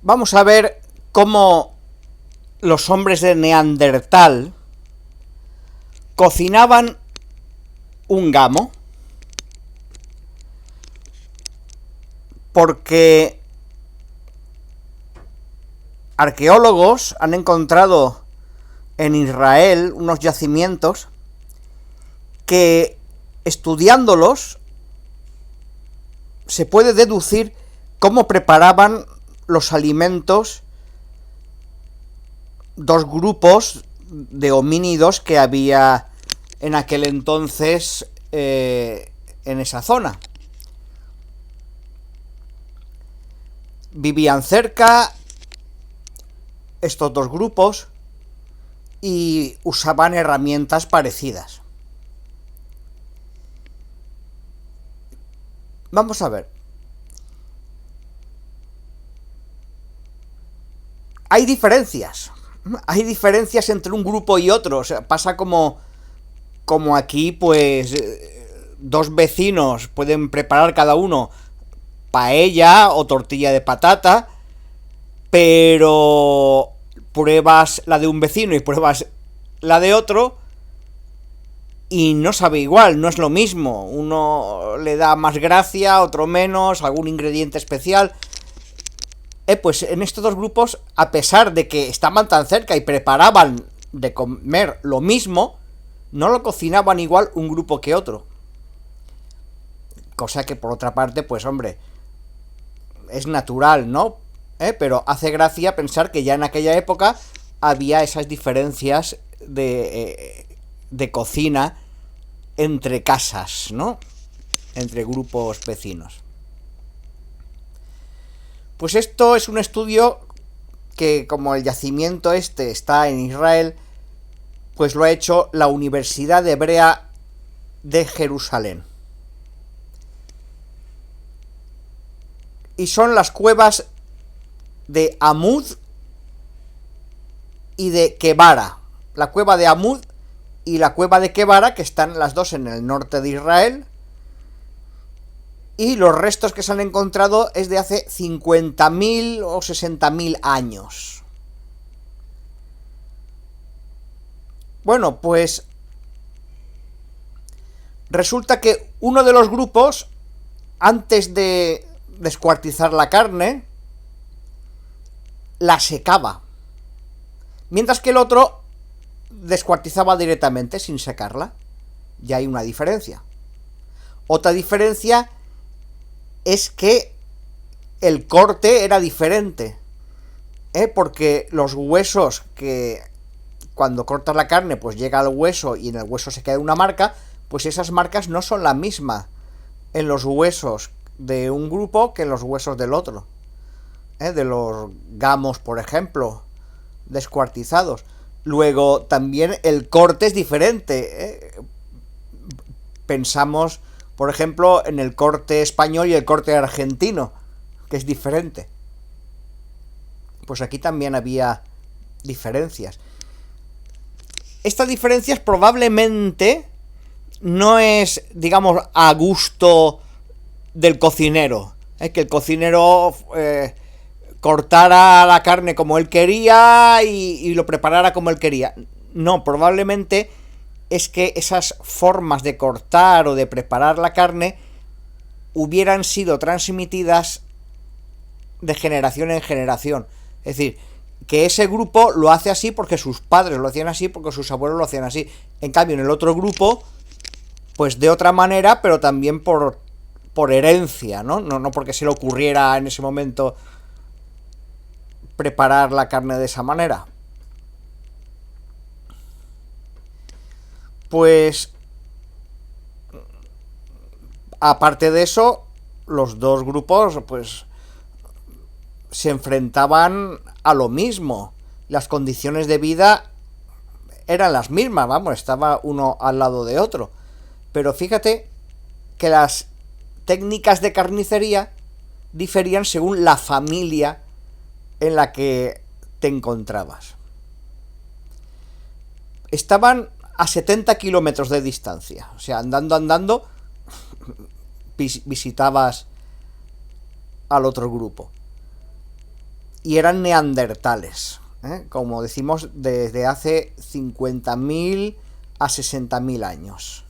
Vamos a ver cómo los hombres de Neandertal cocinaban un gamo, porque arqueólogos han encontrado en Israel unos yacimientos que, estudiándolos, se puede deducir cómo preparaban los alimentos dos grupos de homínidos que había en aquel entonces en esa zona. Vivían cerca estos dos grupos y usaban herramientas parecidas. Vamos a ver. Hay diferencias entre un grupo y otro. O sea, pasa como aquí, pues, dos vecinos pueden preparar cada uno paella o tortilla de patata, pero pruebas la de un vecino y pruebas la de otro y no sabe igual, no es lo mismo. Uno le da más gracia, otro menos, algún ingrediente especial. Pues en estos dos grupos, a pesar de que estaban tan cerca y preparaban de comer lo mismo, no lo cocinaban igual un grupo que otro. Cosa que, por otra parte, pues hombre, es natural, ¿no? Pero hace gracia pensar que ya en aquella época había esas diferencias de cocina entre casas, ¿no? Entre grupos vecinos. Pues esto es un estudio que, como el yacimiento este está en Israel, pues lo ha hecho la Universidad Hebrea de Jerusalén. Y son las cuevas de Amud y de Kebara. La cueva de Amud y la cueva de Kebara, que están las dos en el norte de Israel. Y los restos que se han encontrado es de hace 50.000 o 60.000 años. Bueno, pues resulta que uno de los grupos, antes de descuartizar la carne, la secaba, mientras que el otro descuartizaba directamente sin secarla. Ya hay una diferencia. Otra diferencia es que el corte era diferente, porque los huesos, que cuando cortas la carne pues llega al hueso y en el hueso se queda una marca, pues esas marcas no son la misma en los huesos de un grupo que en los huesos del otro, de los gamos, por ejemplo, descuartizados. Luego también el corte es diferente. Pensamos, por ejemplo, en el corte español y el corte argentino, que es diferente. Pues aquí también había diferencias. Estas diferencias probablemente no es, digamos, a gusto del cocinero. Que el cocinero cortara la carne como él quería y lo preparara como él quería. No, probablemente es que esas formas de cortar o de preparar la carne hubieran sido transmitidas de generación en generación. Es decir, que ese grupo lo hace así porque sus padres lo hacían así, porque sus abuelos lo hacían así. En cambio, en el otro grupo, pues de otra manera, pero también por herencia, ¿no? No porque se le ocurriera en ese momento preparar la carne de esa manera. Pues, aparte de eso, los dos grupos, pues, se enfrentaban a lo mismo. Las condiciones de vida eran las mismas, vamos, estaba uno al lado de otro. Pero fíjate que las técnicas de carnicería diferían según la familia en la que te encontrabas. Estaban a 70 kilómetros de distancia, o sea, andando, visitabas al otro grupo. y eran neandertales, como decimos, desde hace 50.000 a 60.000 años.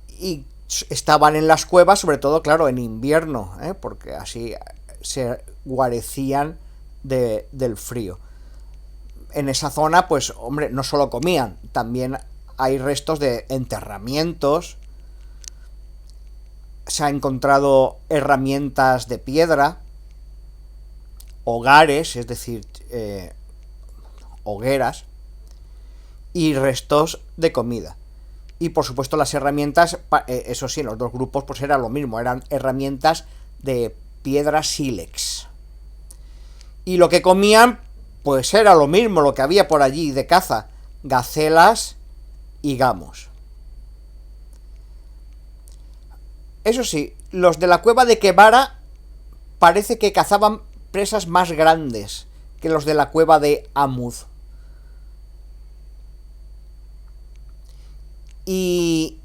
Y estaban en las cuevas, sobre todo, claro, en invierno, porque así se guarecían del frío. En esa zona, pues, hombre, no solo comían, también hay restos de enterramientos, se han encontrado herramientas de piedra, hogares, es decir, hogueras, y restos de comida. Y por supuesto las herramientas, eso sí, en los dos grupos pues era lo mismo, eran herramientas de piedra sílex. Y lo que comían pues era lo mismo, lo que había por allí de caza, gacelas y gamos. Eso sí, los de la cueva de Quevara parece que cazaban presas más grandes que los de la cueva de Amud. Y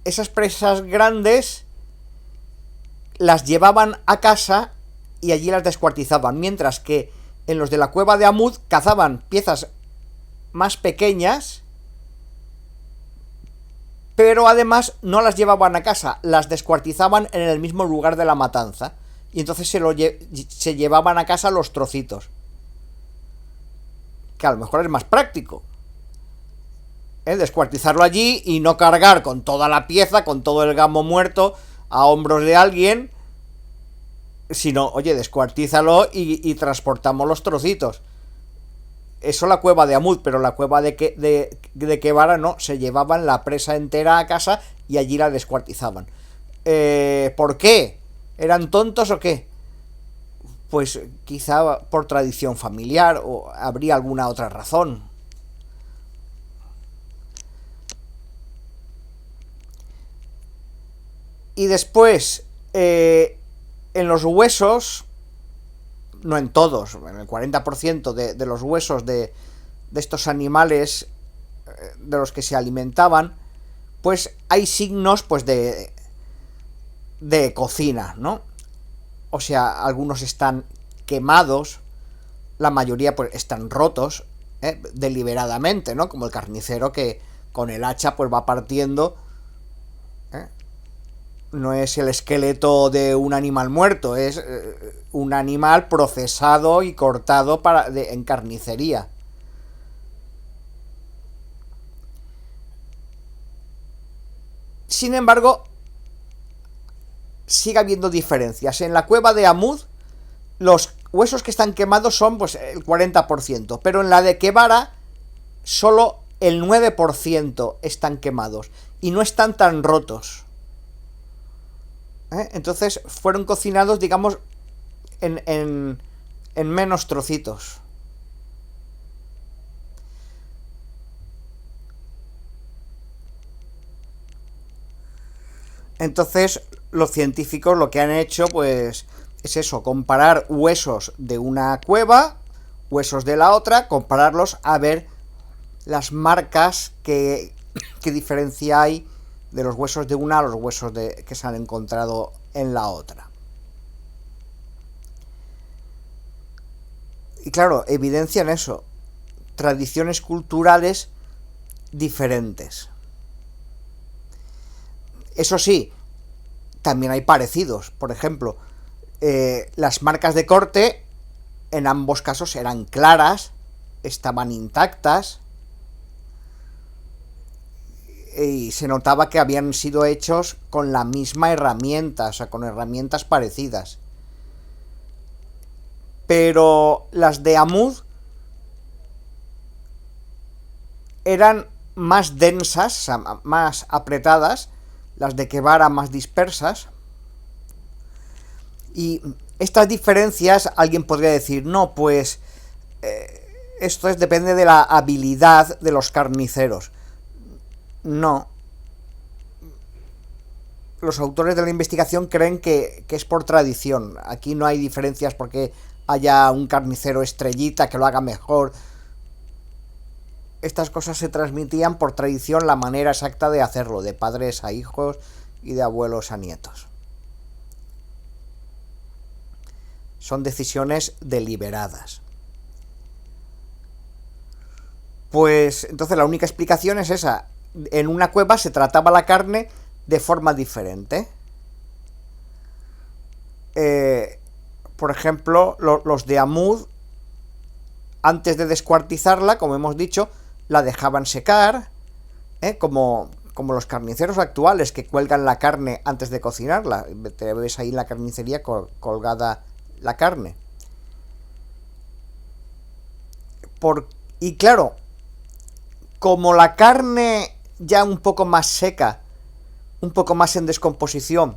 esas presas grandes las llevaban a casa y allí las descuartizaban, mientras que en los de la cueva de Amud cazaban piezas más pequeñas, pero además no las llevaban a casa, las descuartizaban en el mismo lugar de la matanza, y entonces se llevaban a casa los trocitos, que a lo mejor es más práctico, descuartizarlo allí y no cargar con toda la pieza, con todo el gamo muerto a hombros de alguien, sino, oye, descuartízalo y transportamos los trocitos. Eso la cueva de Amud, pero la cueva de Quevara no, se llevaban la presa entera a casa y allí la descuartizaban. ¿Por qué? ¿Eran tontos o qué? Pues quizá por tradición familiar, o habría alguna otra razón. Y después, en los huesos, no en todos, en el 40% de los huesos de estos animales de los que se alimentaban, pues hay signos pues de cocina, ¿no? O sea, algunos están quemados, la mayoría pues están rotos, deliberadamente, ¿no? Como el carnicero que con el hacha pues va partiendo. No es el esqueleto de un animal muerto, es un animal procesado y cortado en carnicería. Sin embargo, sigue habiendo diferencias. En la cueva de Amud, los huesos que están quemados son pues el 40%, pero en la de Quevara solo el 9% están quemados y no están tan rotos. Entonces fueron cocinados, digamos, en menos trocitos. Entonces los científicos lo que han hecho pues es eso, comparar huesos de una cueva, huesos de la otra, compararlos a ver las marcas qué diferencia hay de los huesos de una a los huesos que se han encontrado en la otra. Y claro, evidencian eso, tradiciones culturales diferentes. Eso sí, también hay parecidos. Por ejemplo, las marcas de corte en ambos casos eran claras, estaban intactas, y se notaba que habían sido hechos con la misma herramienta, o sea, con herramientas parecidas. Pero las de Amud eran más densas, o sea, más apretadas, las de Quevara más dispersas. Y estas diferencias, alguien podría decir, no, pues esto depende de la habilidad de los carniceros. No. Los autores de la investigación creen que es por tradición. Aquí no hay diferencias porque haya un carnicero estrellita que lo haga mejor. Estas cosas se transmitían por tradición, la manera exacta de hacerlo, de padres a hijos y de abuelos a nietos. son decisiones deliberadas. Pues entonces la única explicación es esa. En una cueva se trataba la carne de forma diferente. Por ejemplo, los de Amud, antes de descuartizarla, como hemos dicho, la dejaban secar, como los carniceros actuales que cuelgan la carne antes de cocinarla. Te ves ahí en la carnicería colgada la carne. Y claro, como la carne ya un poco más seca, un poco más en descomposición,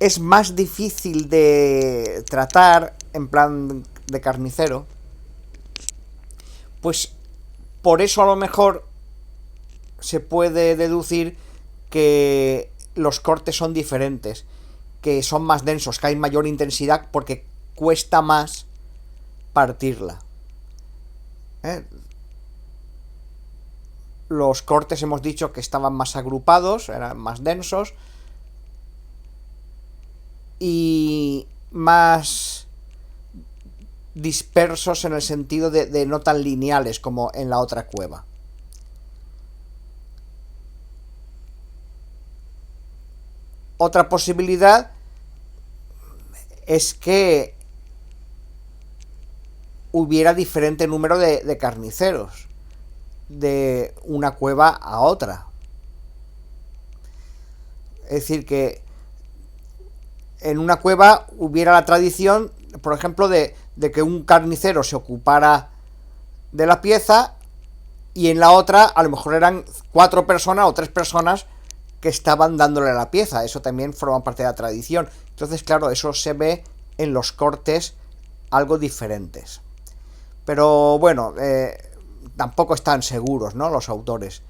es más difícil de tratar en plan de carnicero, pues por eso a lo mejor se puede deducir que los cortes son diferentes, que son más densos, que hay mayor intensidad porque cuesta más partirla. Los cortes hemos dicho que estaban más agrupados, eran más densos y más dispersos en el sentido de no tan lineales como en la otra cueva. Otra posibilidad es que hubiera diferente número de carniceros de una cueva a otra. Es decir, que en una cueva hubiera la tradición, por ejemplo, de que un carnicero se ocupara de la pieza y en la otra a lo mejor eran 4 personas o 3 personas que estaban dándole la pieza. Eso también forma parte de la tradición. Entonces, claro, eso se ve en los cortes algo diferentes. Pero bueno, tampoco están seguros, ¿no? Los autores.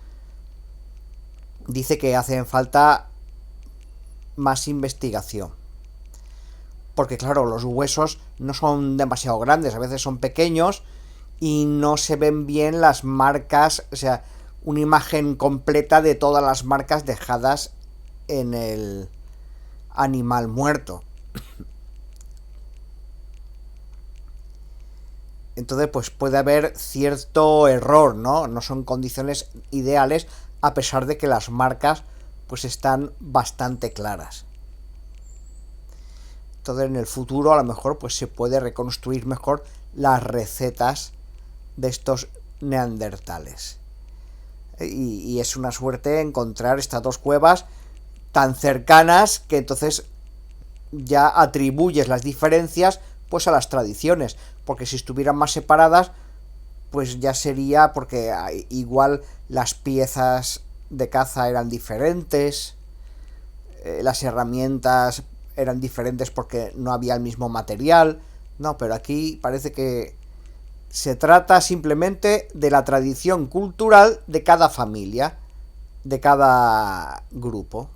Dice que hacen falta más investigación. Porque claro, los huesos no son demasiado grandes, a veces son pequeños y no se ven bien las marcas, o sea, una imagen completa de todas las marcas dejadas en el animal muerto. Entonces, pues puede haber cierto error, ¿no? No son condiciones ideales, a pesar de que las marcas pues están bastante claras. Entonces, en el futuro a lo mejor pues se puede reconstruir mejor las recetas de estos neandertales. Y es una suerte encontrar estas dos cuevas tan cercanas que entonces ya atribuyes las diferencias pues a las tradiciones, porque si estuvieran más separadas pues ya sería porque igual las piezas de caza eran diferentes, las herramientas eran diferentes porque no había el mismo material. No, pero aquí parece que se trata simplemente de la tradición cultural de cada familia, de cada grupo.